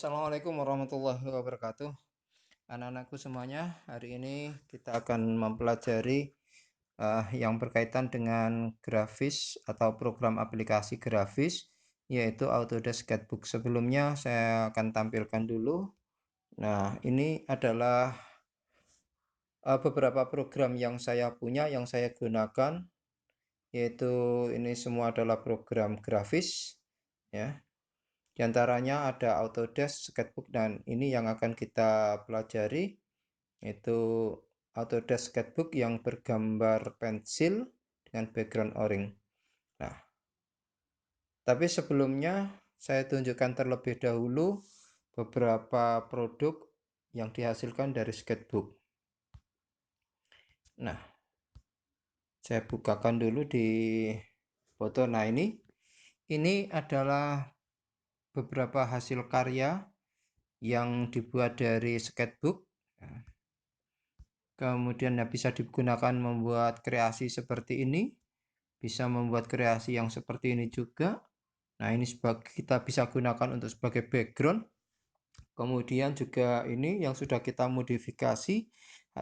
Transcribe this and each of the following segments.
Assalamualaikum warahmatullahi wabarakatuh. Anak-anakku semuanya, hari ini kita akan mempelajari yang berkaitan dengan grafis atau program aplikasi grafis, yaitu Autodesk Sketchbook. Sebelumnya saya akan tampilkan dulu. Nah, ini adalah beberapa program yang saya punya, yang saya gunakan, yaitu ini semua adalah program grafis, ya. Di antaranya ada Autodesk Sketchbook, dan ini yang akan kita pelajari, yaitu Autodesk Sketchbook yang bergambar pensil dengan background orange. Nah, tapi sebelumnya saya tunjukkan terlebih dahulu beberapa produk yang dihasilkan dari sketchbook. Nah, saya bukakan dulu di foto. Nah, ini adalah beberapa hasil karya yang dibuat dari sketchbook. Kemudian bisa digunakan membuat kreasi seperti ini, bisa membuat kreasi yang seperti ini juga. Nah, ini kita bisa gunakan untuk sebagai background. Kemudian juga ini yang sudah kita modifikasi.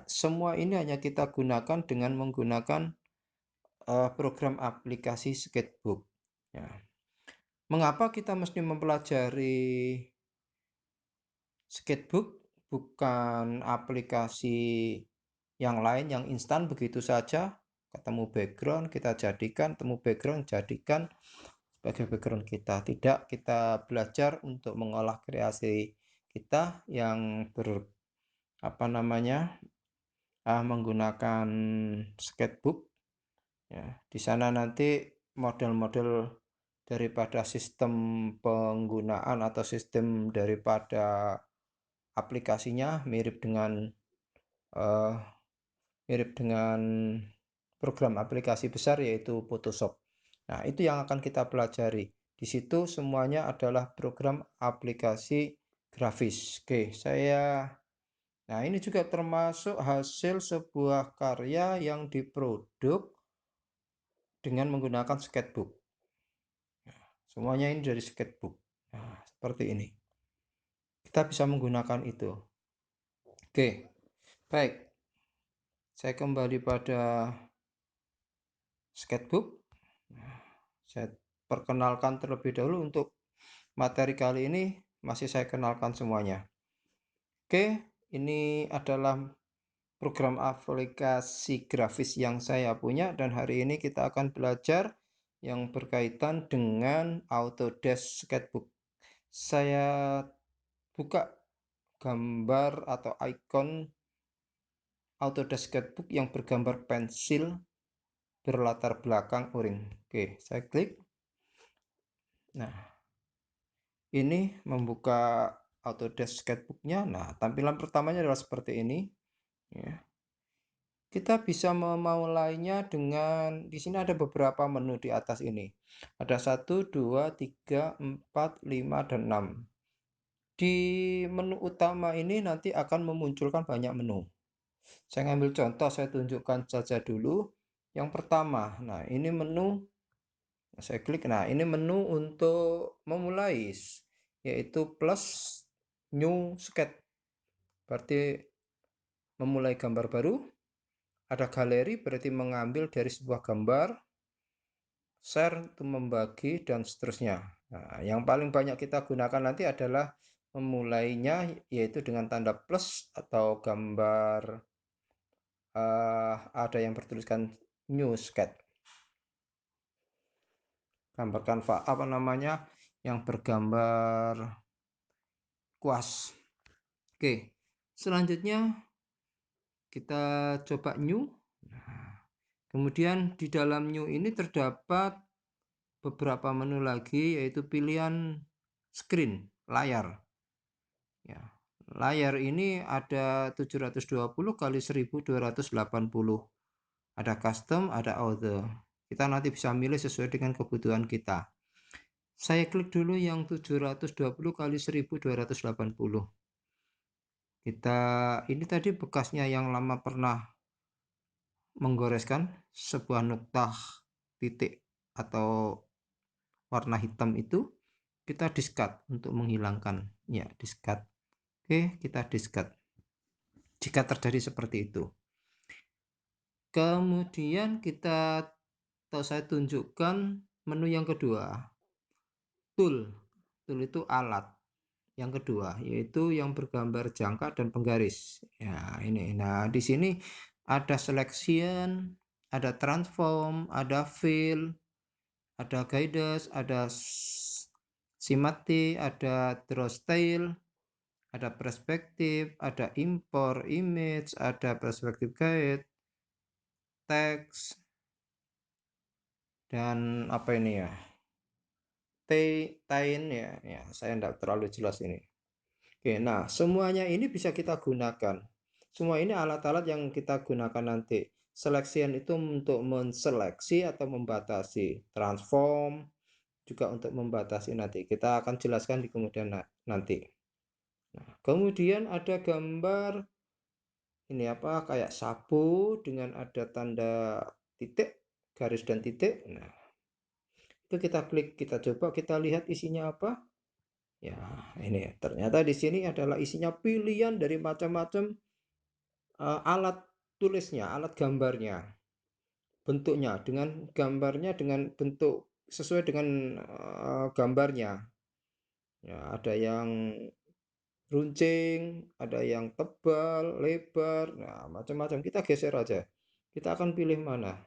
Semua ini hanya kita gunakan dengan menggunakan program aplikasi sketchbook. Ya. Mengapa kita mesti mempelajari sketchbook, bukan aplikasi yang lain yang instan begitu saja? Ketemu background, kita jadikan, temu background, jadikan sebagai background kita. Tidak, kita belajar untuk mengolah kreasi kita yang menggunakan sketchbook. Ya, di sana nanti model-model daripada sistem penggunaan atau sistem daripada aplikasinya uh, mirip dengan program aplikasi besar, yaitu Photoshop. Nah, itu yang akan kita pelajari. Di situ semuanya adalah program aplikasi grafis. Oke, nah, ini juga termasuk hasil sebuah karya yang diproduk dengan menggunakan sketchbook. Nah, semuanya ini dari sketchbook. Nah, seperti ini. Kita bisa menggunakan itu. Oke, baik. Saya kembali pada sketchbook. Saya perkenalkan terlebih dahulu. Untuk materi kali ini masih saya kenalkan semuanya. Oke, ini adalah program aplikasi grafis yang saya punya, dan hari ini kita akan belajar yang berkaitan dengan Autodesk Sketchbook. Saya buka gambar atau icon Autodesk Sketchbook yang bergambar pensil berlatar belakang orange. Oke, saya klik. Nah, ini membuka Autodesk Sketchbook-nya. Nah, tampilan pertamanya adalah seperti ini. Ya. Kita bisa memulainya dengan, di sini ada beberapa menu di atas ini. Ada 1, 2, 3, 4, 5, dan 6. Di menu utama ini nanti akan memunculkan banyak menu. Saya ngambil contoh, saya tunjukkan saja dulu. Yang pertama, nah ini menu. Saya klik, nah ini menu untuk memulai, yaitu plus new sketch, berarti memulai gambar baru. Ada galeri, berarti mengambil dari sebuah gambar. Share untuk membagi, dan seterusnya. Nah, yang paling banyak kita gunakan nanti adalah memulainya, yaitu dengan tanda plus atau gambar ada yang bertuliskan new sketch. Gambar kanva yang bergambar kuas. Oke, selanjutnya kita coba new. Nah, kemudian di dalam new ini terdapat beberapa menu lagi, yaitu pilihan screen, layar. Ya, layar ini ada 720 kali 1280. Ada custom, ada auto. Kita nanti bisa milih sesuai dengan kebutuhan kita. Saya klik dulu yang 720 kali 1280. Ini tadi bekasnya yang lama pernah menggoreskan sebuah noktah titik atau warna hitam itu. kita discard untuk menghilangkan ya, discard. Oke, kita discard jika terjadi seperti itu. Kemudian kita, atau saya tunjukkan menu yang kedua, tool itu alat yang kedua, yaitu yang bergambar jangka dan penggaris ya, ini. Nah, di sini ada selection, ada transform, ada fill, ada guidance, ada schematic, ada draw style, ada perspektif, ada import image, ada perspektif guide, teks, dan apa ini ya, tain ya, saya tidak terlalu jelas ini. Oke, nah semuanya ini bisa kita gunakan. Semua ini alat-alat yang kita gunakan nanti. Selection itu untuk menseleksi atau membatasi. Transform juga untuk membatasi nanti. Kita akan jelaskan di kemudian nanti. Nah, kemudian ada gambar ini apa, kayak sapu dengan ada tanda titik, garis dan titik. Nah, itu kita klik, kita coba, kita lihat isinya apa. Ya, ini ternyata di sini adalah isinya pilihan dari macam-macam alat tulisnya, alat gambarnya, bentuknya dengan gambarnya, dengan bentuk sesuai dengan gambarnya. Ya, ada yang runcing, ada yang tebal, lebar, nah macam-macam. Kita geser aja. Kita akan pilih mana.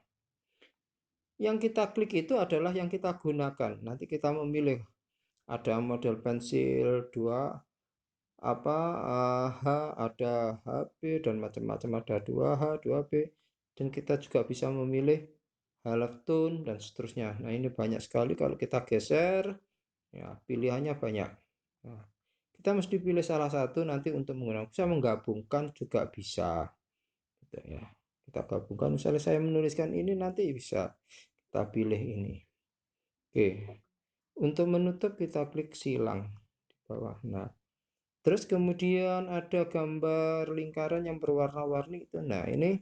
Yang kita klik itu adalah yang kita gunakan. Nanti kita memilih, ada model pensil 2 apa H, ada HB dan macam-macam, ada 2H, 2B, dan kita juga bisa memilih halftone dan seterusnya. Nah, ini banyak sekali. Kalau kita geser ya, pilihannya banyak. Nah, kita mesti pilih salah satu nanti untuk menggunakan. Bisa menggabungkan juga bisa gitu ya. Kita gabungkan, misalnya saya menuliskan ini, nanti bisa kita pilih ini. Oke, untuk menutup kita klik silang di bawah. Nah, terus kemudian ada gambar lingkaran yang berwarna-warni itu. Nah, ini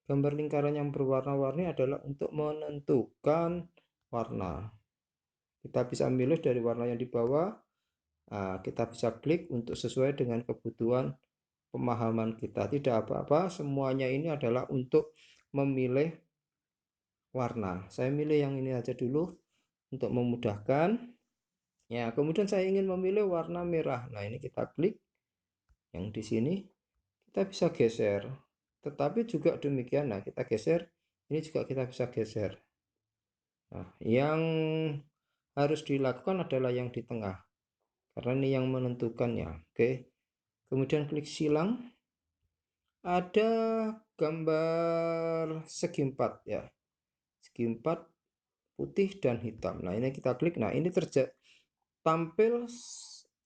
gambar lingkaran yang berwarna-warni adalah untuk menentukan warna. Kita bisa milih dari warna yang di bawah. Nah, kita bisa klik untuk sesuai dengan kebutuhan pemahaman kita. Tidak apa-apa, semuanya ini adalah untuk memilih warna. Saya milih yang ini aja dulu untuk memudahkan. Ya, kemudian saya ingin memilih warna merah. Nah, ini kita klik yang di sini. Kita bisa geser, tetapi juga demikian. Nah, kita geser, ini juga kita bisa geser. Nah, yang harus dilakukan adalah yang di tengah, karena ini yang menentukannya. Oke, kemudian klik silang. Ada gambar segi 4 ya, segi 4 putih dan hitam. Nah, ini kita klik. Nah, ini tampil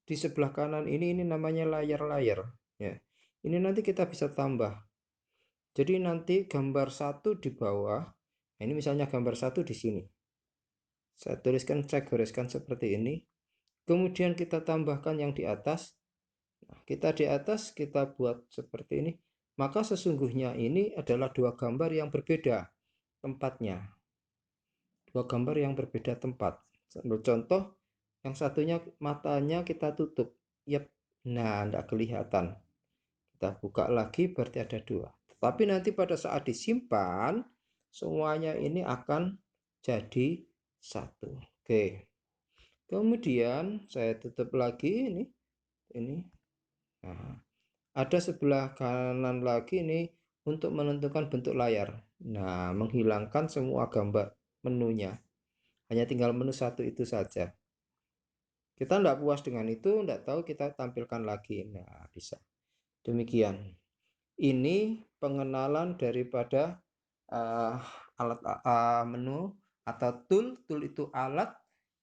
di sebelah kanan ini namanya layar-layar ya. Ini nanti kita bisa tambah. Jadi nanti gambar satu di bawah, nah ini misalnya gambar satu di sini. Saya tuliskan, saya goreskan seperti ini. Kemudian kita tambahkan yang di atas. Nah, kita di atas kita buat seperti ini. Maka sesungguhnya ini adalah dua gambar yang berbeda tempatnya. Dua gambar yang berbeda tempat. Contoh, yang satunya matanya kita tutup. Yap. Nah, tidak kelihatan. Kita buka lagi, berarti ada dua. Tapi nanti pada saat disimpan, semuanya ini akan jadi satu. Oke. Kemudian saya tutup lagi ini. Nah, ada sebelah kanan lagi ini untuk menentukan bentuk layar. Nah, menghilangkan semua gambar menunya. Hanya tinggal menu satu itu saja. Kita tidak puas dengan itu, tidak tahu, kita tampilkan lagi. Nah, bisa. Demikian. Ini pengenalan daripada alat menu atau tool. Tool itu alat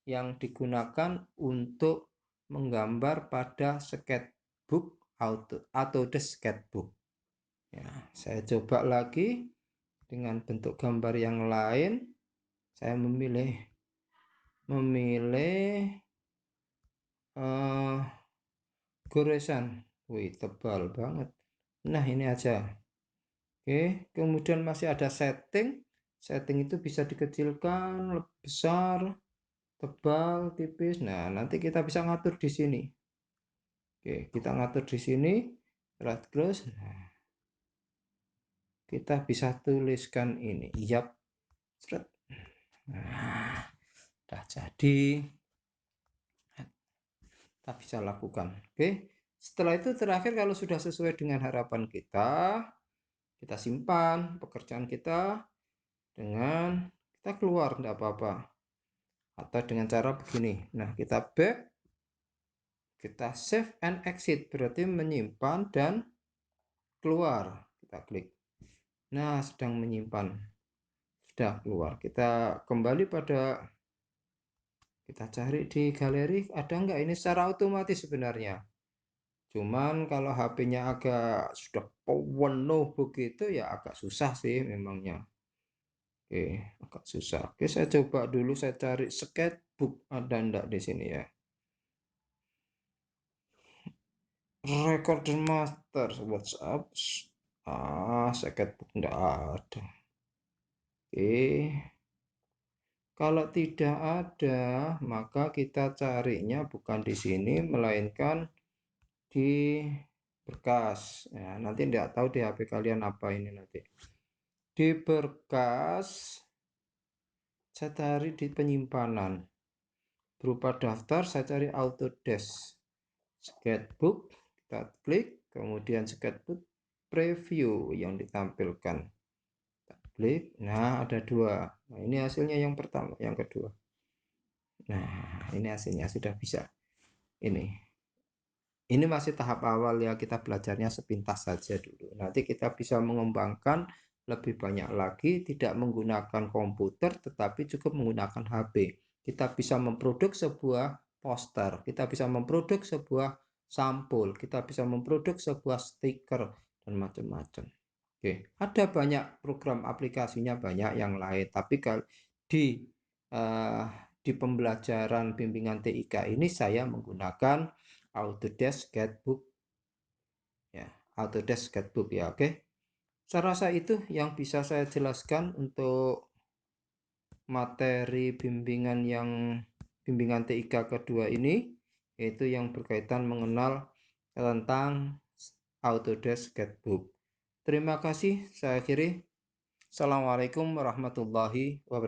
yang digunakan untuk menggambar pada sketchbook atau the sketchbook. Ya, saya coba lagi dengan bentuk gambar yang lain. Saya memilih goresan. Wih, tebal banget. Nah, ini aja. Oke, kemudian masih ada setting. Setting itu bisa dikecilkan, lebih besar. tebal, tipis. Nah, nanti kita bisa ngatur di sini. Oke, kita ngatur di sini, right close. Nah, kita bisa tuliskan ini. Yap, seret. Nah, udah jadi. Kita bisa lakukan. Oke, setelah itu terakhir kalau sudah sesuai dengan harapan kita simpan pekerjaan kita dengan kita keluar, tidak apa-apa. Atau dengan cara begini. Nah, kita back, kita save and exit, berarti menyimpan dan keluar. Kita klik. Nah, sedang menyimpan. Sudah keluar. Kita kembali pada, kita cari di galeri, ada nggak ini secara otomatis sebenarnya. Cuman kalau HP-nya agak sudah penuh begitu ya agak susah sih memangnya. Oke, agak susah. Oke, saya coba dulu saya cari sketchbook, ada ndak di sini ya. Recorder master WhatsApp. Sketchbook ndak ada. Oke. Kalau tidak ada, maka kita carinya bukan di sini melainkan di berkas. Ya, nanti tidak tahu di HP kalian apa ini nanti. Di berkas saya cari di penyimpanan. Berupa daftar saya cari Autodesk. Sketchbook, kita klik, kemudian sketchbook preview yang ditampilkan. Kita klik, nah ada dua. Nah, ini hasilnya yang pertama, yang kedua. Nah, ini hasilnya sudah bisa. Ini masih tahap awal ya, kita belajarnya sepintas saja dulu. Nanti kita bisa mengembangkan lebih banyak lagi, tidak menggunakan komputer, tetapi cukup menggunakan HP. Kita bisa memproduk sebuah poster, kita bisa memproduk sebuah sampul, kita bisa memproduk sebuah stiker, dan macam-macam. Oke, ada banyak program aplikasinya, banyak yang lain. Tapi kalau di eh, di pembelajaran bimbingan TIK ini saya menggunakan Autodesk Sketchbook ya, Autodesk Sketchbook ya, oke. Saya rasa itu yang bisa saya jelaskan untuk materi bimbingan TIK kedua ini, yaitu yang berkaitan mengenal tentang Autodesk Sketchbook. Terima kasih, saya akhiri. Assalamualaikum warahmatullahi wabarakatuh.